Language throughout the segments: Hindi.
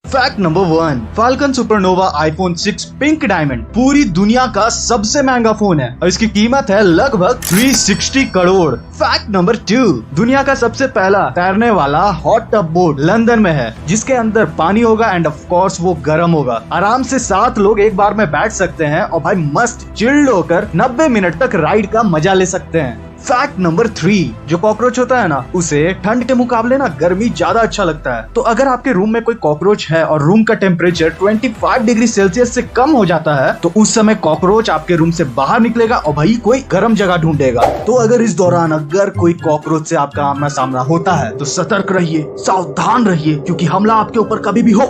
Fact number 1, falcon supernova iPhone 6 pink diamond पूरी दुनिया का सबसे महंगा फोन है और इसकी कीमत है लगभग 360 करोड़। फैक्ट नंबर 2, दुनिया का सबसे पहला तैरने वाला हॉट टब बोट लंदन में है, जिसके अंदर पानी होगा एंड ऑफ कोर्स वो गर्म होगा। आराम से 7 लोग एक बार में बैठ सकते हैं और भाई मस्त चिल्ड होकर 90 मिनट तक राइड का मजा ले सकते हैं। फैक्ट नंबर 3, जो कॉकरोच होता है ना, उसे ठंड के मुकाबले ना गर्मी ज्यादा अच्छा लगता है। तो अगर आपके रूम में कोई कॉकरोच है और रूम का टेम्परेचर 25 डिग्री सेल्सियस से कम हो जाता है, तो उस समय कॉकरोच आपके रूम से बाहर निकलेगा और भाई कोई गर्म जगह ढूंढेगा। तो अगर इस दौरान अगर कोई कॉकरोच से आपका आमना सामना होता है तो सतर्क रहिए, सावधान रहिए, क्योंकि हमला आपके ऊपर कभी भी हो।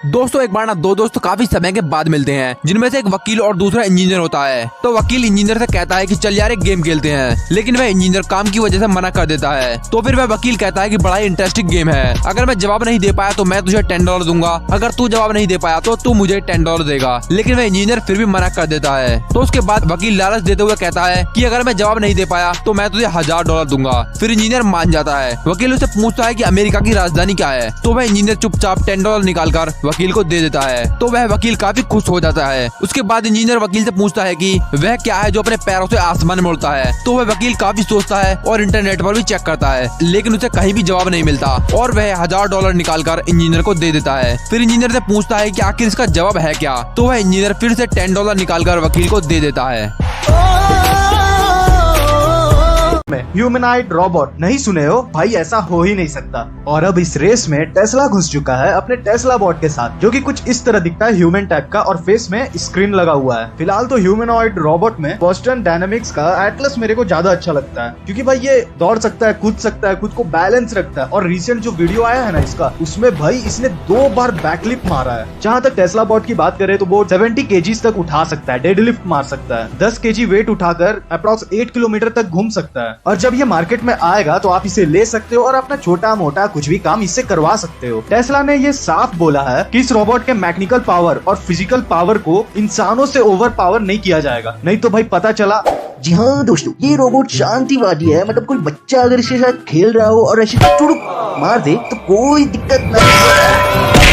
दोस्तों एक बार ना दो दोस्त काफी समय के बाद मिलते हैं, जिनमें से एक वकील और दूसरा इंजीनियर होता है। तो वकील इंजीनियर से कहता है कि चल यार एक गेम खेलते हैं, लेकिन वह इंजीनियर काम की वजह से मना कर देता है। तो फिर वह वकील कहता है कि बड़ा ही इंटरेस्टिंग गेम है, अगर मैं जवाब नहीं दे पाया तो मैं तुझे $10 दूंगा, अगर तू जवाब नहीं दे पाया तो तू मुझे $10 देगा। लेकिन वह इंजीनियर फिर भी मना कर देता है। तो उसके बाद वकील लालच देते हुए कहता है कि अगर मैं जवाब नहीं दे पाया तो मैं तुझे $1000 दूंगा। फिर इंजीनियर मान जाता है। वकील उससे पूछता है कि अमेरिका की राजधानी क्या है, तो वह इंजीनियर चुपचाप $10 निकालकर वकील को दे देता है। तो वह वकील काफी खुश हो जाता है। उसके बाद इंजीनियर वकील से पूछता है कि वह क्या है जो अपने पैरों से आसमान में उड़ता है। तो वह वकील काफी सोचता है और इंटरनेट पर भी चेक करता है, लेकिन उसे कहीं भी जवाब नहीं मिलता और वह $1000 निकालकर इंजीनियर को दे देता है। फिर इंजीनियर से पूछता है कि आखिर इसका जवाब है क्या। तो वह इंजीनियर फिर से $10 निकालकर वकील को दे देता है। ह्यूमनॉइड रोबोट नहीं सुने हो भाई, ऐसा हो ही नहीं सकता। और अब इस रेस में टेस्ला घुस चुका है अपने टेस्ला बॉट के साथ, जो कि कुछ इस तरह दिखता है ह्यूमन टाइप का और फेस में स्क्रीन लगा हुआ है। फिलहाल तो ह्यूमनॉइड रोबोट में बोस्टन डायनामिक्स का एटलस मेरे को ज्यादा अच्छा लगता है, क्योंकि भाई ये दौड़ सकता है, कूद सकता है, खुद को बैलेंस रखता है। और रिसेंट जो वीडियो आया है ना इसका, उसमें भाई इसने 2 बार बैकलिफ्ट मारा है। जहाँ तक टेस्ला बॉट की बात करें तो वो 70 kg तक उठा सकता है, डेडलिफ्ट मार सकता है, 10 kg वेट उठाकर अप्रॉक्स 8 किलोमीटर तक घूम सकता है। और जब ये मार्केट में आएगा तो आप इसे ले सकते हो और अपना छोटा मोटा कुछ भी काम इससे करवा सकते हो। टेस्ला ने ये साफ बोला है कि इस रोबोट के मैकेनिकल पावर और फिजिकल पावर को इंसानों से ओवर पावर नहीं किया जाएगा, नहीं तो भाई पता चला। जी हाँ दोस्तों, ये रोबोट शांतिवादी है। मतलब कोई बच्चा अगर इसके साथ खेल रहा हो और ऐसे चुड़ुक मार दे तो कोई दिक्कत नहीं।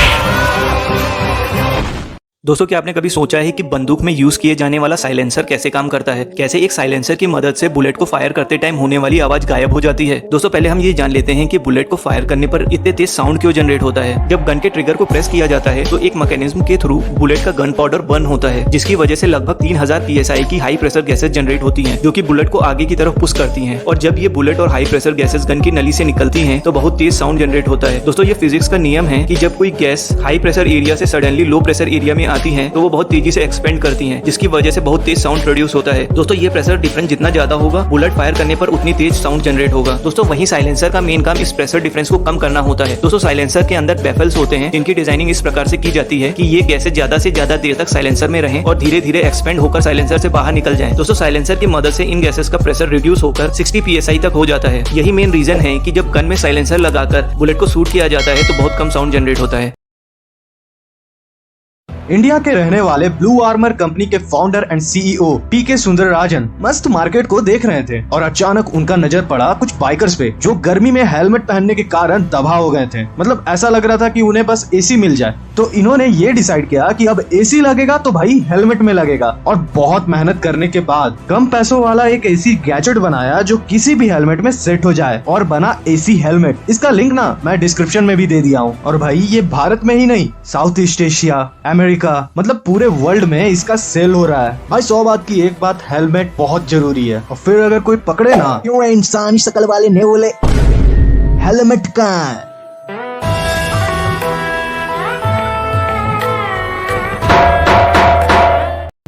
दोस्तों क्या आपने कभी सोचा है कि बंदूक में यूज किए जाने वाला साइलेंसर कैसे काम करता है, कैसे एक साइलेंसर की मदद से बुलेट को फायर करते टाइम होने वाली आवाज गायब हो जाती है। दोस्तों पहले हम ये जान लेते हैं कि बुलेट को फायर करने पर इतने तेज साउंड क्यों जनरेट होता है। जब गन के ट्रिगर को प्रेस किया जाता है तो एक मैकेनिज्म के थ्रू बुलेट का गन पाउडर बर्न होता है, जिसकी वजह से लगभग 3000 PSI की हाई प्रेशर गैसेज जनरेट होती है, जो की बुलेट को आगे की तरफ पुश करती है। और जब ये बुलेट और हाई प्रेशर गैसेज गन की नली से निकलती है तो बहुत तेज साउंड जनरेट होता है। दोस्तों ये फिजिक्स का नियम है कि जब कोई गैस हाई प्रेशर एरिया से सडनली लो प्रेशर एरिया में आती है तो वो बहुत तेजी से एक्सपेंड करती हैं, जिसकी वजह से बहुत तेज साउंड प्रोड्यूस होता है। दोस्तों ये प्रेशर डिफरेंस जितना ज्यादा होगा, बुलेट फायर करने पर उतनी तेज साउंड जनरेट होगा। दोस्तों वहीं साइलेंसर का मेन काम इस प्रेशर डिफरेंस को कम करना होता है। दोस्तों साइलेंसर के अंदर बैफल्स होते हैं, जिनकी डिजाइनिंग इस प्रकार से की जाती है कि ये गैसें ज्यादा से ज्यादा देर तक साइलेंसर में रहें और धीरे धीरे एक्सपेंड होकर साइलेंसर से बाहर निकल जाएं। दोस्तों साइलेंसर की मदद से इन गैसेस का प्रेशर रिड्यूस होकर 60 PSI तक हो जाता है। यही मेन रीजन है कि जब गन में साइलेंसर लगाकर बुलेट को शूट किया जाता है तो बहुत कम साउंड जनरेट होता है। इंडिया के रहने वाले ब्लू आर्मर कंपनी के founder and CEO PK Sundararajan मस्त मार्केट को देख रहे थे और अचानक उनका नजर पड़ा कुछ बाइकर्स पे, जो गर्मी में हेलमेट पहनने के कारण तबाह हो गए थे। मतलब ऐसा लग रहा था कि उन्हें बस AC मिल जाए। तो इन्होंने ये डिसाइड किया कि अब AC लगेगा तो भाई हेलमेट में लगेगा। और बहुत मेहनत करने के बाद कम पैसों वाला एक ऐसी गैजेट बनाया जो किसी भी हेलमेट में सेट हो जाए, और बना AC हेलमेट। इसका लिंक ना मैं डिस्क्रिप्शन में भी दे दिया हूँ। और भाई ये भारत में ही नहीं, साउथ ईस्ट एशिया, अमेरिका, मतलब पूरे वर्ल्ड में इसका सेल हो रहा है। भाई 100 बात की एक बात, हेलमेट बहुत जरूरी है। और फिर अगर कोई पकड़े ना, क्यों इंसान शक्ल वाले ने बोले हेलमेट कहाँ है?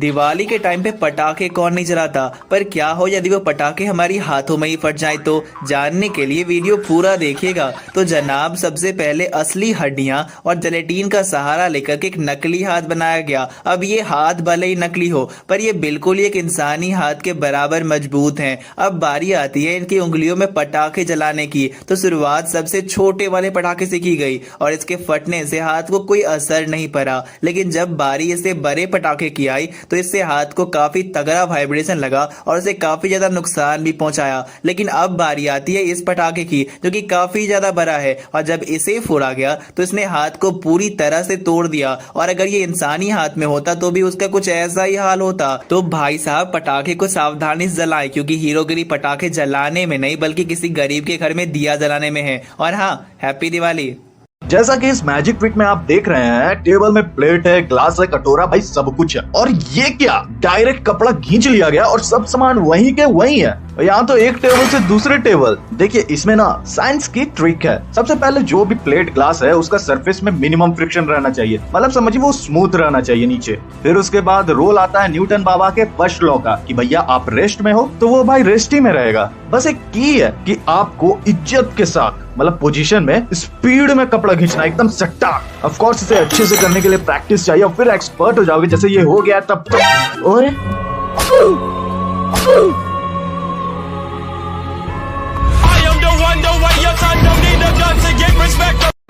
दिवाली के टाइम पे पटाखे कौन नहीं जलाता, पर क्या हो यदि वो पटाखे हमारी हाथों में ही फट जाए तो? जानने के लिए वीडियो पूरा देखिएगा। तो जनाब सबसे पहले असली हड्डियां और जेलेटिन का सहारा लेकर के एक नकली हाथ बनाया गया। अब ये हाथ भले ही नकली हो, पर ये बिल्कुल ही एक इंसानी हाथ के बराबर मजबूत हैं। अब बारी आती है इनकी उंगलियों में पटाखे जलाने की। तो शुरुआत सबसे छोटे वाले पटाखे से की गई और इसके फटने से हाथ को कोई असर नहीं पड़ा। लेकिन जब बारी इससे बड़े पटाखे की आई तो इससे हाथ को काफी तगड़ा वाइब्रेशन लगा और उसे काफी ज्यादा नुकसान भी पहुंचाया। लेकिन अब बारी आती है इस पटाखे की, जो कि काफी ज्यादा बड़ा है, और जब इसे फोड़ा गया तो इसने हाथ को पूरी तरह से तोड़ दिया। और अगर ये इंसानी हाथ में होता तो भी उसका कुछ ऐसा ही हाल होता। तो भाई साहब, पटाखे को सावधानी से जलाएं, क्योंकि हीरोगिरी पटाखे जलाने में नहीं बल्कि किसी गरीब के घर में दिया जलाने में है। और हाँ, हैप्पी दिवाली। जैसा कि इस मैजिक ट्रिक में आप देख रहे हैं, टेबल में प्लेट है, ग्लास है, कटोरा, भाई सब कुछ है। और ये क्या, डायरेक्ट कपड़ा खींच लिया गया और सब सामान वहीं के वहीं है। यहाँ तो एक टेबल से दूसरे टेबल। देखिए, इसमें ना साइंस की ट्रिक है। सबसे पहले जो भी प्लेट ग्लास है उसका सरफेस में मिनिमम फ्रिक्शन रहना चाहिए, मतलब समझिए वो स्मूथ रहना चाहिए नीचे। फिर उसके बाद रोल आता है न्यूटन बाबा के फर्स्ट लॉ का कि भैया आप रेस्ट में हो तो वो भाई रेस्ट ही में रहेगा। बस एक की है कि आपको इज्जत के साथ, मतलब पोजीशन में, स्पीड में कपड़ा खींचना, एकदम सट्टा। ऑफ कोर्स इसे अच्छे से करने के लिए प्रैक्टिस चाहिए और फिर एक्सपर्ट हो जाओगे। जैसे ये हो गया तब तो और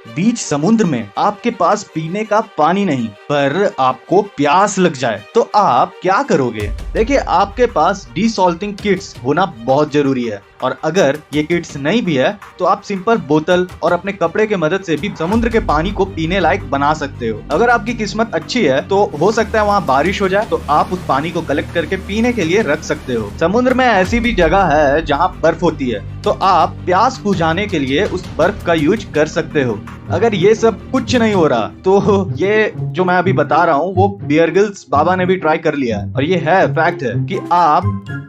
बीच समुद्र में आपके पास पीने का पानी नहीं, पर आपको प्यास लग जाए तो आप क्या करोगे? देखिए, आपके पास डिसॉल्टिंग किट्स होना बहुत जरूरी है। और अगर ये किट्स नहीं भी है तो आप सिंपल बोतल और अपने कपड़े के मदद से भी समुद्र के पानी को पीने लायक बना सकते हो। अगर आपकी किस्मत अच्छी है तो हो सकता है वहाँ बारिश हो जाए, तो आप उस पानी को कलेक्ट करके पीने के लिए रख सकते हो। समुद्र में ऐसी भी जगह है जहाँ बर्फ होती है, तो आप प्यास बुझाने के लिए उस बर्फ का यूज कर सकते हो। अगर ये सब कुछ नहीं हो रहा तो ये जो मैं अभी बता रहा हूँ वो बियर ग्रिल्स बाबा ने भी ट्राई कर लिया है। और ये है फैक्ट है कि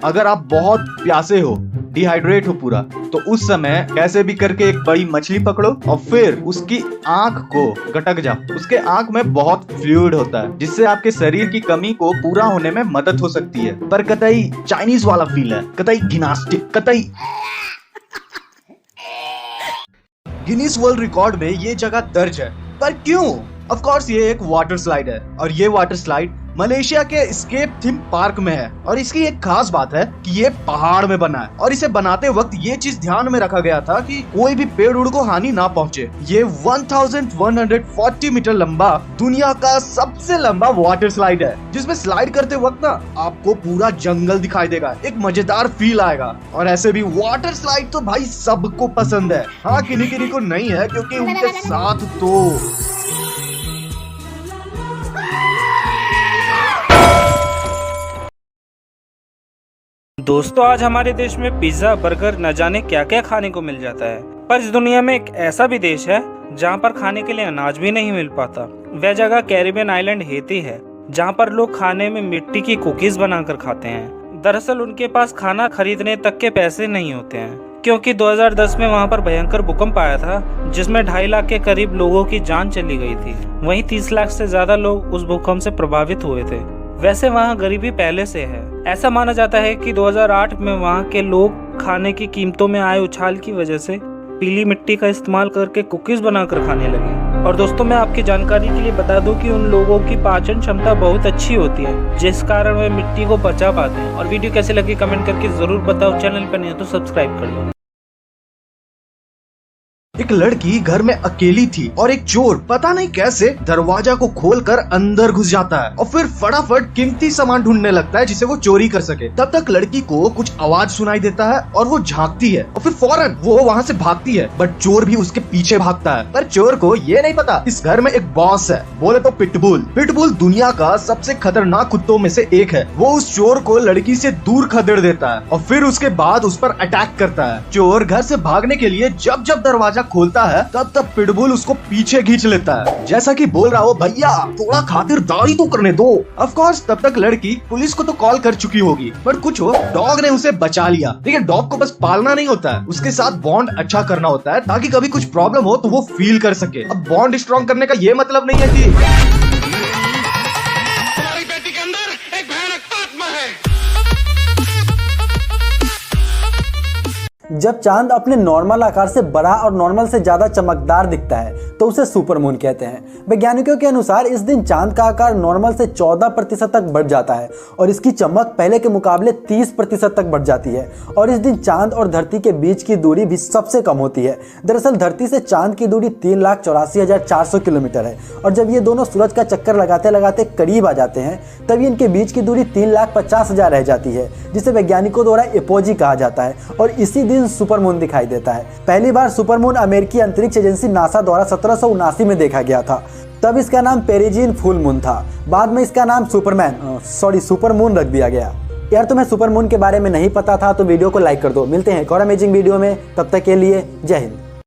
अगर आप बहुत प्यासे हो, डिहाइड्रेट हो पूरा, तो उस समय कैसे भी करके एक बड़ी मछली पकड़ो और फिर उसकी आंख को गटक जाओ। उसके आंख में बहुत फ्लूइड होता है जिससे आपके शरीर की कमी को पूरा होने में मदद हो सकती है। पर कतई चाइनीज वाला फील है, कतई गिनास्टिक, कतई। गिनीज वर्ल्ड रिकॉर्ड में ये जगह दर्ज है, पर क्यों? ऑफ कोर्स ये एक वाटर स्लाइड है और ये वाटर स्लाइड मलेशिया के एस्केप थीम पार्क में है। और इसकी एक खास बात है कि ये पहाड़ में बना है और इसे बनाते वक्त ये चीज ध्यान में रखा गया था कि कोई भी पेड़ उड़ को हानि ना पहुंचे। ये 1140 मीटर लंबा दुनिया का सबसे लंबा वाटर स्लाइड है, जिसमें स्लाइड करते वक्त ना आपको पूरा जंगल दिखाई देगा, एक मजेदार फील आएगा। और ऐसे भी वाटर स्लाइड तो भाई सबको पसंद है। हाँ, किन्हीं को नहीं है, क्योंकि उनके साथ तो दोस्तों, आज हमारे देश में पिज्जा, बर्गर, न जाने क्या क्या खाने को मिल जाता है। पर इस दुनिया में एक ऐसा भी देश है जहाँ पर खाने के लिए अनाज भी नहीं मिल पाता। वह जगह कैरिबियन आइलैंड हेती है, जहाँ पर लोग खाने में मिट्टी की कुकीज बनाकर खाते हैं। दरअसल उनके पास खाना खरीदने तक के पैसे नहीं होते हैं, क्योंकि 2010 में वहाँ पर भयंकर भूकंप आया था, जिसमें 2.5 लाख के करीब लोगों की जान चली गई थी। वहीं 30 लाख से ज्यादा लोग उस भूकंप से प्रभावित हुए थे। वैसे वहाँ गरीबी पहले से है। ऐसा माना जाता है कि 2008 में वहाँ के लोग खाने की कीमतों में आए उछाल की वजह से पीली मिट्टी का इस्तेमाल करके कुकीज बनाकर खाने लगे। और दोस्तों, मैं आपकी जानकारी के लिए बता दूं कि उन लोगों की पाचन क्षमता बहुत अच्छी होती है, जिस कारण वे मिट्टी को पचा पाते हैं। और वीडियो कैसे लगी कमेंट करके जरूर बताओ। चैनल पर नहीं है तो सब्सक्राइब कर लो। एक लड़की घर में अकेली थी और एक चोर पता नहीं कैसे दरवाजा को खोलकर अंदर घुस जाता है और फिर फटाफट कीमती सामान ढूंढने लगता है जिसे वो चोरी कर सके। तब तक लड़की को कुछ आवाज सुनाई देता है और वो झांकती है और फिर फौरन वो वहाँ से भागती है, बट चोर भी उसके पीछे भागता है। पर चोर को ये नहीं पता इस घर में एक बॉस है, बोले तो पिटबुल। पिटबुल दुनिया का सबसे खतरनाक कुत्तों में से एक है। वो उस चोर को लड़की से दूर खदेड़ देता है और फिर उसके बाद उस पर अटैक करता है। चोर घर से भागने के लिए जब जब दरवाजा खोलता है तब तब पिटबुल उसको पीछे खींच लेता है, जैसा कि बोल रहा हो भैया थोड़ा खातिरदारी तो करने दो। ऑफ कोर्स तब तक लड़की पुलिस को तो कॉल कर चुकी होगी, पर कुछ हो डॉग ने उसे बचा लिया। देखिए, डॉग को बस पालना नहीं होता है, उसके साथ बॉन्ड अच्छा करना होता है ताकि कभी कुछ प्रॉब्लम हो तो वो फील कर सके। अब बॉन्ड स्ट्रॉन्ग करने का ये मतलब नहीं है कि हमारी बेटी के अंदर एक भयानक आत्मा है। जब चांद अपने नॉर्मल आकार से बड़ा और नॉर्मल से ज्यादा चमकदार दिखता है तो उसे सुपरमून कहते हैं। वैज्ञानिकों के अनुसार इस दिन चांद का आकार नॉर्मल से 14% तक बढ़ जाता है और इसकी चमक पहले के मुकाबले 30% तक बढ़ जाती है और इस दिन चांद और धरती के बीच की दूरी भी सबसे कम होती है। दरअसल धरती से चांद की दूरी 3,84,400 किलोमीटर है और जब ये दोनों सूरज का चक्कर लगाते लगाते करीब आ जाते हैं तभी इनके बीच की दूरी 3,50,000 रह जाती है, जिसे वैज्ञानिकों द्वारा एपोजी कहा जाता है और इसी दिन सुपरमून दिखाई देता है। पहली बार सुपरमून अमेरिकी अंतरिक्ष एजेंसी नासा द्वारा 1779 में देखा गया था। तब इसका नाम पेरिजियन फुल मून था। बाद में इसका नाम सुपरमून रख दिया गया। यार तुम्हें सुपरमून के बारे में नहीं पता था तो वीडियो को लाइक कर दो। मिलते हैं एक और अमेजिंग वीडियो में, तब तक के लिए जय हिंद।